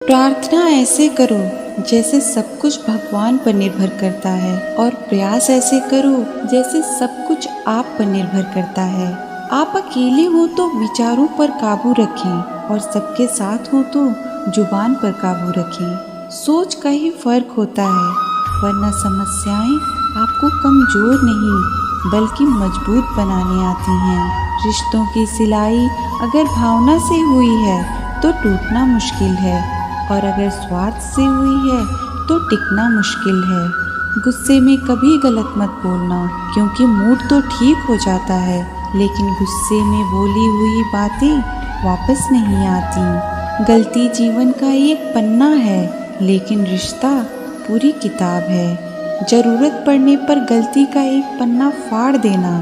प्रार्थना ऐसे करो जैसे सब कुछ भगवान पर निर्भर करता है, और प्रयास ऐसे करो जैसे सब कुछ आप पर निर्भर करता है। आप अकेले हो तो विचारों पर काबू रखें, और सबके साथ हो तो जुबान पर काबू रखें। सोच का ही फर्क होता है, वरना समस्याएं आपको कमजोर नहीं बल्कि मजबूत बनाने आती हैं। रिश्तों की सिलाई अगर भावना से हुई है तो टूटना मुश्किल है, और अगर स्वार्थ से हुई है तो टिकना मुश्किल है। गुस्से में कभी गलत मत बोलना, क्योंकि मूड तो ठीक हो जाता है, लेकिन गुस्से में बोली हुई बातें वापस नहीं आती। गलती जीवन का एक पन्ना है, लेकिन रिश्ता पूरी किताब है। जरूरत पड़ने पर गलती का एक पन्ना फाड़ देना,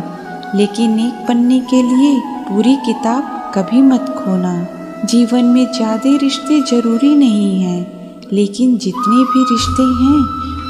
लेकिन एक पन्ने के लिए पूरी किताब कभी मत खोना। जीवन में ज़्यादा रिश्ते जरूरी नहीं हैं, लेकिन जितने भी रिश्ते हैं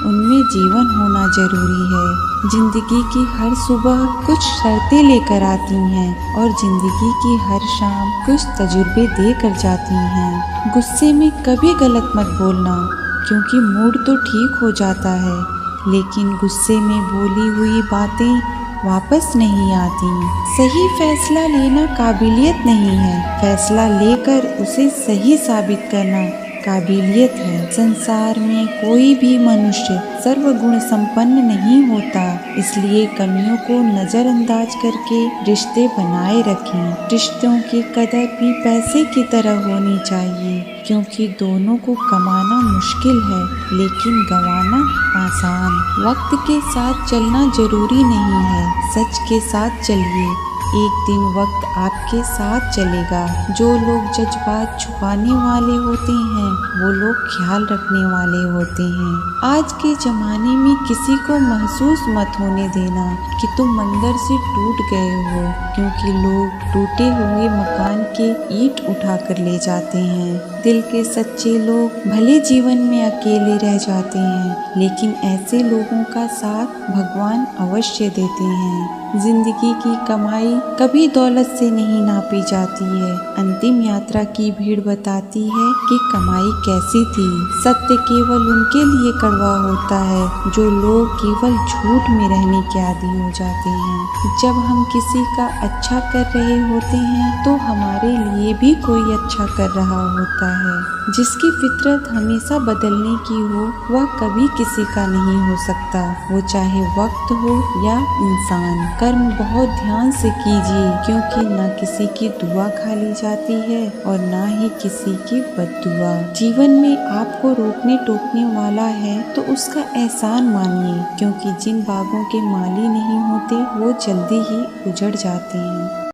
उनमें जीवन होना जरूरी है। जिंदगी की हर सुबह कुछ शर्तें लेकर आती हैं, और जिंदगी की हर शाम कुछ तजुर्बे देकर जाती हैं। गुस्से में कभी गलत मत बोलना, क्योंकि मूड तो ठीक हो जाता है, लेकिन गुस्से में बोली हुई बातें वापस नहीं आती। सही फैसला लेना काबिलियत नहीं है, फैसला लेकर उसे सही साबित करना काबिलियत है। संसार में कोई भी मनुष्य सर्वगुण संपन्न नहीं होता, इसलिए कमियों को नजरअंदाज करके रिश्ते बनाए रखें। रिश्तों की कदर भी पैसे की तरह होनी चाहिए, क्योंकि दोनों को कमाना मुश्किल है, लेकिन गंवाना आसान। वक्त के साथ चलना जरूरी नहीं है, सच के साथ चलिए, एक दिन वक्त आपके साथ चलेगा। जो लोग जज्बात छुपाने वाले होते हैं, वो लोग ख्याल रखने वाले होते हैं। आज के जमाने में किसी को महसूस मत होने देना कि तुम अंदर से टूट गए हो, क्योंकि लोग टूटे हुए मकान के ईंट उठा कर ले जाते हैं। दिल के सच्चे लोग भले जीवन में अकेले रह जाते हैं, लेकिन ऐसे लोगों का साथ भगवान अवश्य देते हैं। जिंदगी की कमाई कभी दौलत से नहीं नापी जाती है, अंतिम यात्रा की भीड़ बताती है कि कमाई कैसी थी। सत्य केवल उनके लिए कड़वा होता है जो लोग केवल झूठ में रहने के आदी हो जाते हैं। जब हम किसी का अच्छा कर रहे होते हैं तो हमारे लिए भी कोई अच्छा कर रहा होता है। जिसकी फितरत हमेशा बदलने की हो, वह कभी किसी का नहीं हो सकता, वो चाहे वक्त हो या इंसान। कर्म बहुत ध्यान से कीजिए, क्योंकि न किसी की दुआ खाली जाती है और न ही किसी की बद्दुआ। जीवन में आपको रोकने टोकने वाला है तो उसका एहसान मानिए, क्योंकि जिन बागों के माली नहीं होते वो जल्दी ही उजड़ जाते हैं।